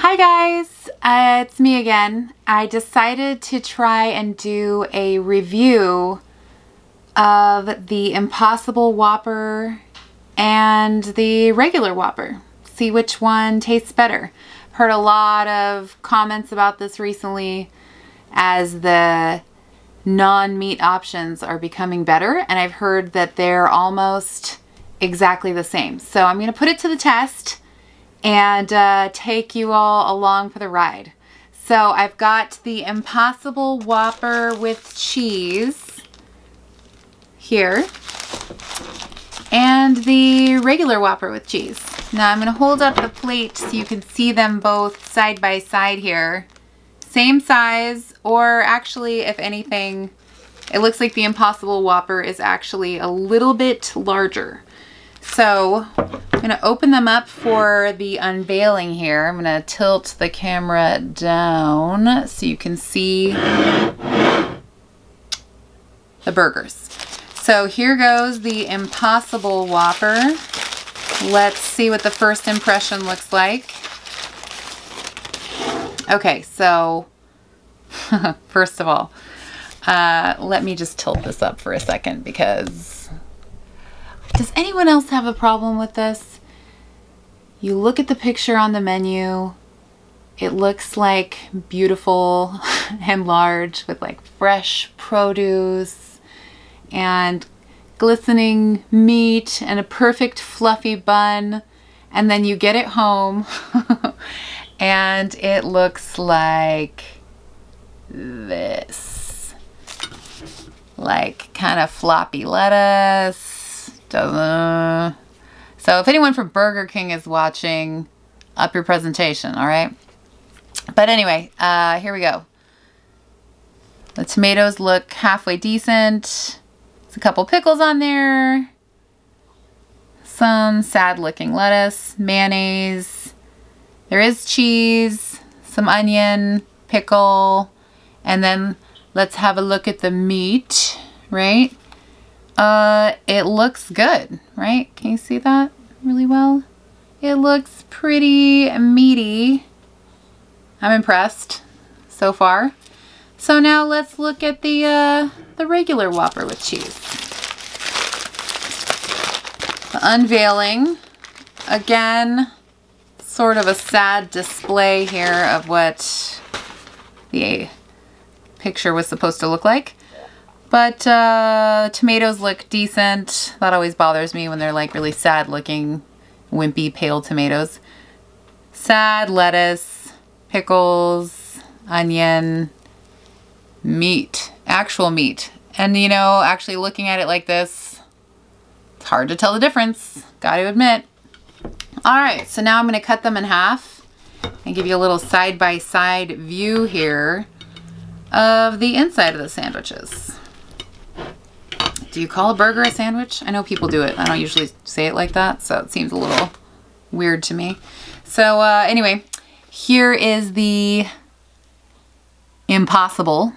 Hi guys, it's me again. I decided to try and do a review of the Impossible Whopper and the regular Whopper. See which one tastes better. Heard a lot of comments about this recently as the non-meat options are becoming better, and I've heard that they're almost exactly the same. So I'm going to put it to the test and take you all along for the ride. So I've got the Impossible Whopper with cheese here and the regular Whopper with cheese. Now I'm going to hold up the plate so you can see them both side by side here. Same size, or actually, if anything, it looks like the Impossible Whopper is actually a little bit larger. So I'm going to open them up for the unveiling here. I'm going to tilt the camera down so you can see the burgers. So here goes the Impossible Whopper. Let's see what the first impression looks like. Okay, so first of all, let me just tilt this up for a second because does anyone else have a problem with this? You look at the picture on the menu, it looks like beautiful and large with like fresh produce and glistening meat and a perfect fluffy bun, and then you get it home and it looks like this. Like kind of floppy lettuce. So if anyone from Burger King is watching, up your presentation, all right? But anyway, here we go. The tomatoes look halfway decent. There's a couple pickles on there. Some sad looking lettuce, mayonnaise. There is cheese, some onion, pickle, and then let's have a look at the meat, right? It looks good, right? Can you see that really well? It looks pretty meaty. I'm impressed so far. So now let's look at the regular Whopper with cheese. The unveiling, again, sort of a sad display here of what the picture was supposed to look like. But tomatoes look decent. That always bothers me when they're like really sad looking, wimpy, pale tomatoes. Sad lettuce, pickles, onion, meat, actual meat. And you know, actually looking at it like this, it's hard to tell the difference, gotta admit. All right, so now I'm gonna cut them in half and give you a little side-by-side view here of the inside of the sandwiches. Do you call a burger a sandwich? I know people do it. I don't usually say it like that, so it seems a little weird to me. So anyway, here is the Impossible.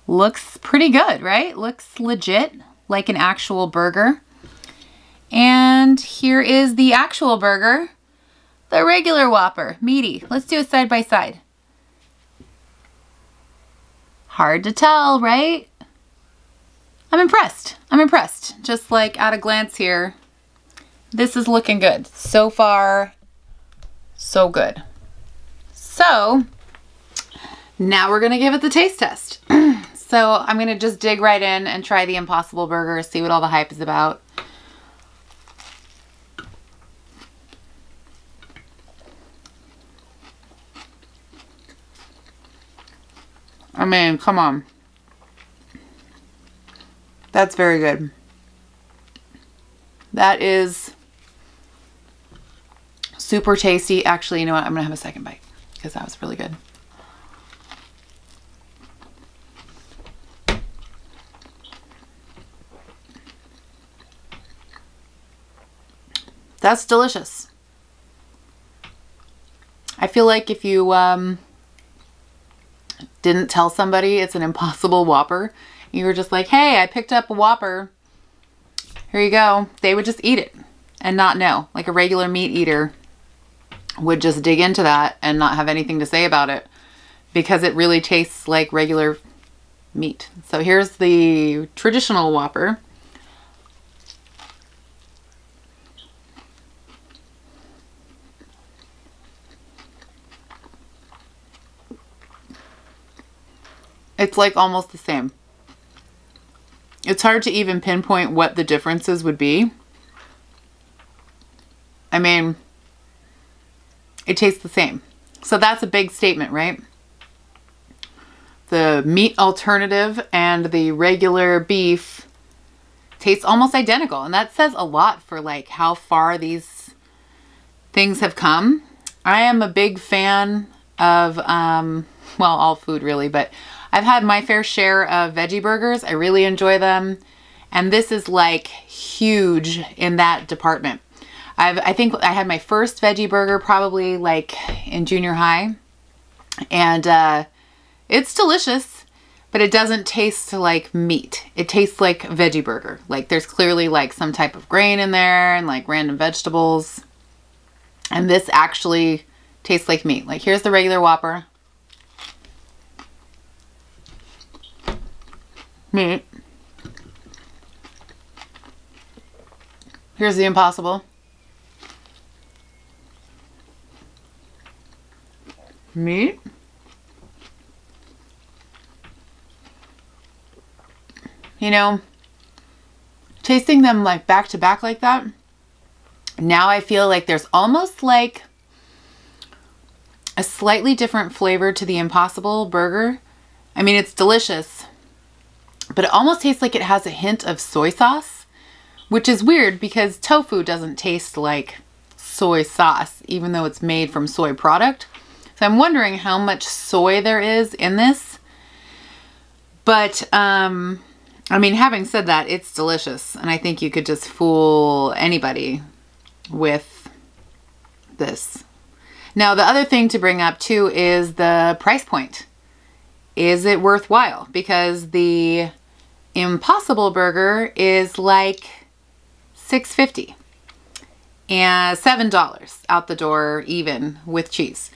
Looks pretty good, right? Looks legit, like an actual burger. And here is the actual burger, the regular Whopper, meaty. Let's do a side by side. Hard to tell, right? I'm impressed. I'm impressed. Just like at a glance here, this is looking good. So far, so good. So now we're gonna give it the taste test. So I'm gonna just dig right in and try the Impossible Burger, see what all the hype is about. I mean, come on. That's very good. That is super tasty. Actually, you know what? I'm gonna have a second bite because that was really good. That's delicious. I feel like if you didn't tell somebody it's an Impossible Whopper, you were just like, hey, I picked up a Whopper, here you go, they would just eat it and not know, like a regular meat eater would just dig into that and not have anything to say about it because it really tastes like regular meat. So here's the traditional Whopper. It's like almost the same. It's hard to even pinpoint what the differences would be. I mean, it tastes the same. So that's a big statement, right? The meat alternative and the regular beef tastes almost identical. And that says a lot for like how far these things have come. I am a big fan of, well, all food really, but I've had my fair share of veggie burgers. I really enjoy them. And this is like huge in that department. I think I had my first veggie burger probably like in junior high. And it's delicious, but it doesn't taste like meat. It tastes like a veggie burger. Like there's clearly like some type of grain in there and like random vegetables. And this actually tastes like meat. Like here's the regular Whopper. Meat. Here's the Impossible. Meat. You know, tasting them like back to back like that, now I feel like there's almost like a slightly different flavor to the Impossible burger. I mean, it's delicious, but it almost tastes like it has a hint of soy sauce, which is weird because tofu doesn't taste like soy sauce, even though it's made from soy product. So I'm wondering how much soy there is in this. But, I mean, having said that, it's delicious. And I think you could just fool anybody with this. Now, the other thing to bring up too is the price point. Is it worthwhile? Because the Impossible burger is like $6.50 and $7 out the door, even with cheese.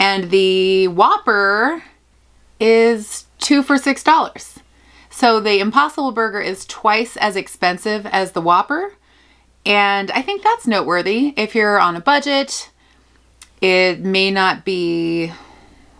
And the Whopper is 2 for $6. So the Impossible burger is twice as expensive as the Whopper. And I think that's noteworthy. If you're on a budget, it may not be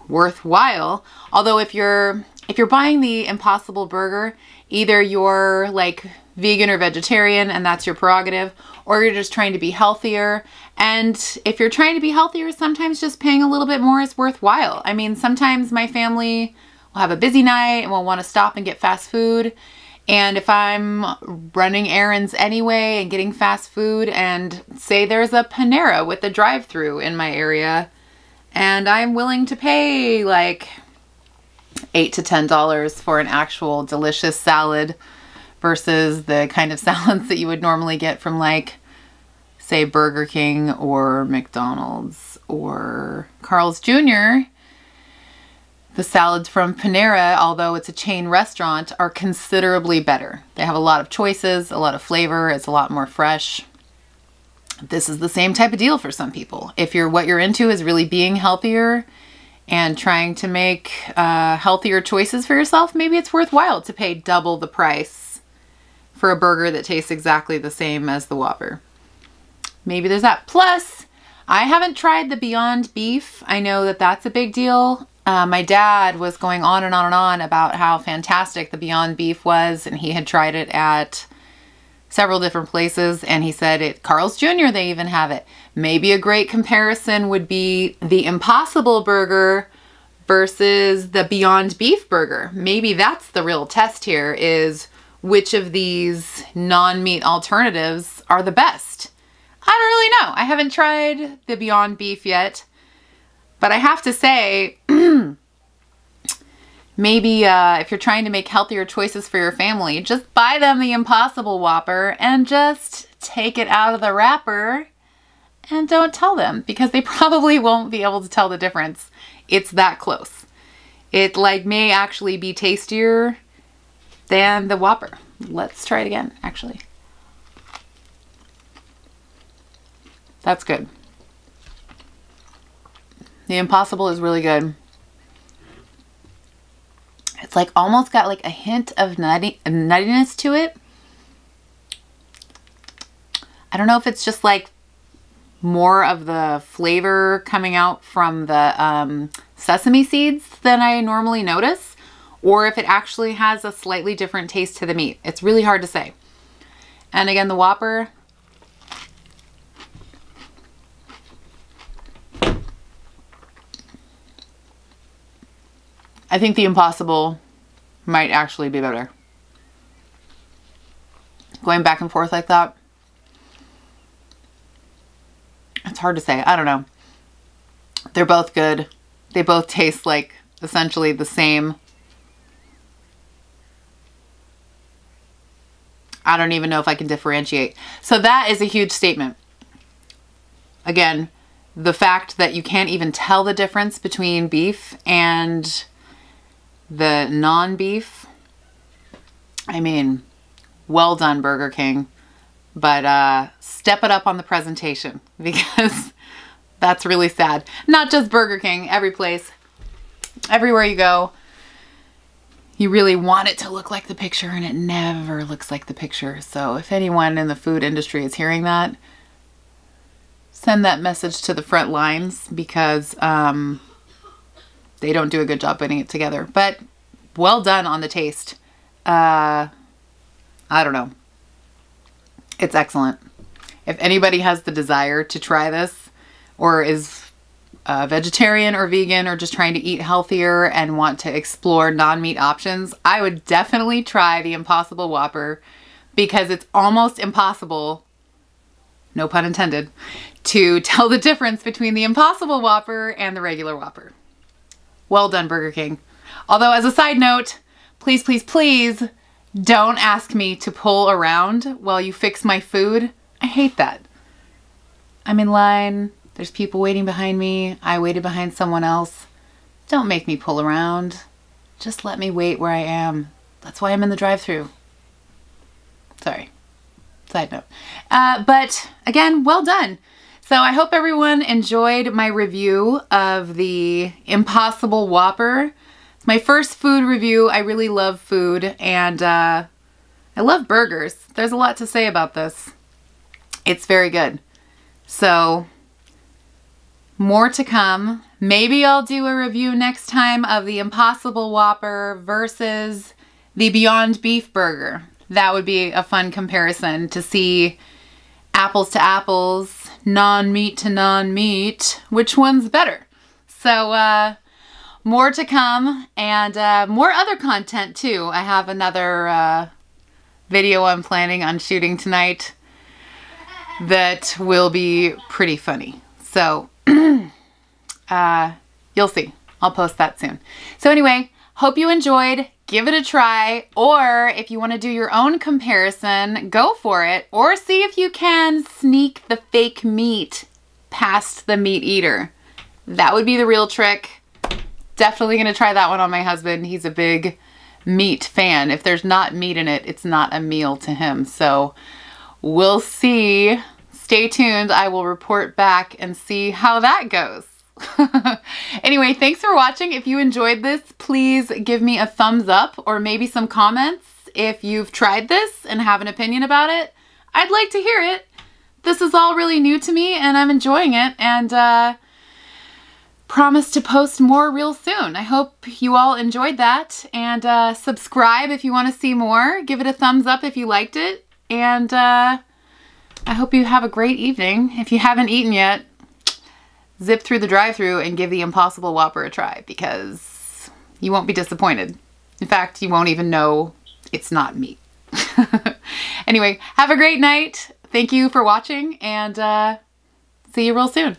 worthwhile. Although if you're buying the Impossible burger, either you're like vegan or vegetarian and that's your prerogative, or you're just trying to be healthier. And if you're trying to be healthier, sometimes just paying a little bit more is worthwhile. I mean, sometimes my family will have a busy night and will want to stop and get fast food. And if I'm running errands anyway and getting fast food, and say there's a Panera with a drive-through in my area, and I'm willing to pay like $8 to $10 for an actual delicious salad versus the kind of salads that you would normally get from like, say, Burger King or McDonald's or Carl's Jr., the salads from Panera, although it's a chain restaurant, are considerably better. They have a lot of choices, a lot of flavor, it's a lot more fresh. This is the same type of deal for some people. If what you're into is really being healthier and trying to make healthier choices for yourself, maybe it's worthwhile to pay double the price for a burger that tastes exactly the same as the Whopper. Maybe there's that. Plus, I haven't tried the Beyond Beef. I know that that's a big deal. My dad was going on and on and on about how fantastic the Beyond Beef was, and he had tried it at several different places, and he said at Carl's Jr. they even have it. Maybe a great comparison would be the Impossible burger versus the Beyond Beef burger. Maybe that's the real test here, is which of these non-meat alternatives are the best. I don't really know. I haven't tried the Beyond Beef yet, but I have to say, maybe if you're trying to make healthier choices for your family, just buy them the Impossible Whopper and just take it out of the wrapper and don't tell them, because they probably won't be able to tell the difference. It's that close. It like may actually be tastier than the Whopper. Let's try it again, actually. That's good. The Impossible is really good. It's like almost got like a hint of nuttiness to it. I don't know if it's just like more of the flavor coming out from the sesame seeds than I normally notice, or if it actually has a slightly different taste to the meat. It's really hard to say. And again, the Whopper, I think the Impossible might actually be better. Going back and forth like that, it's hard to say. I don't know. They're both good. They both taste like essentially the same. I don't even know if I can differentiate. So that is a huge statement. Again, the fact that you can't even tell the difference between beef and the non-beef. I mean, well done, Burger King. But step it up on the presentation, because that's really sad. Not just Burger King, every place, everywhere you go, you really want it to look like the picture, and it never looks like the picture. So if anyone in the food industry is hearing that, send that message to the front lines, because they don't do a good job putting it together. But well done on the taste. I don't know. It's excellent. If anybody has the desire to try this, or is vegetarian or vegan, or just trying to eat healthier and want to explore non-meat options, I would definitely try the Impossible Whopper, because it's almost impossible, no pun intended, to tell the difference between the Impossible Whopper and the regular Whopper. Well done, Burger King. Although, as a side note, please, please, please don't ask me to pull around while you fix my food. I hate that. I'm in line. There's people waiting behind me. I waited behind someone else. Don't make me pull around. Just let me wait where I am. That's why I'm in the drive-thru. Sorry. Side note. But again, well done. So I hope everyone enjoyed my review of the Impossible Whopper. It's my first food review. I really love food, and I love burgers. There's a lot to say about this. It's very good. So more to come. Maybe I'll do a review next time of the Impossible Whopper versus the Beyond Beef Burger. That would be a fun comparison to see apples to apples, non-meat to non-meat, which one's better. So more to come, and more other content too. I have another video I'm planning on shooting tonight that will be pretty funny. So you'll see. I'll post that soon. So anyway, hope you enjoyed. Give it a try, or if you want to do your own comparison, go for it, or see if you can sneak the fake meat past the meat eater. That would be the real trick. Definitely going to try that one on my husband. He's a big meat fan. If there's not meat in it, it's not a meal to him. So we'll see. Stay tuned. I will report back and see how that goes. Anyway, thanks for watching. If you enjoyed this, please give me a thumbs up, or maybe some comments if you've tried this and have an opinion about it. I'd like to hear it. This is all really new to me, and I'm enjoying it, and promise to post more real soon. I hope you all enjoyed that, and subscribe if you want to see more. Give it a thumbs up if you liked it, and I hope you have a great evening. If you haven't eaten yet, zip through the drive-thru and give the Impossible Whopper a try, because you won't be disappointed. In fact, you won't even know it's not meat. Anyway, have a great night. Thank you for watching, and see you real soon.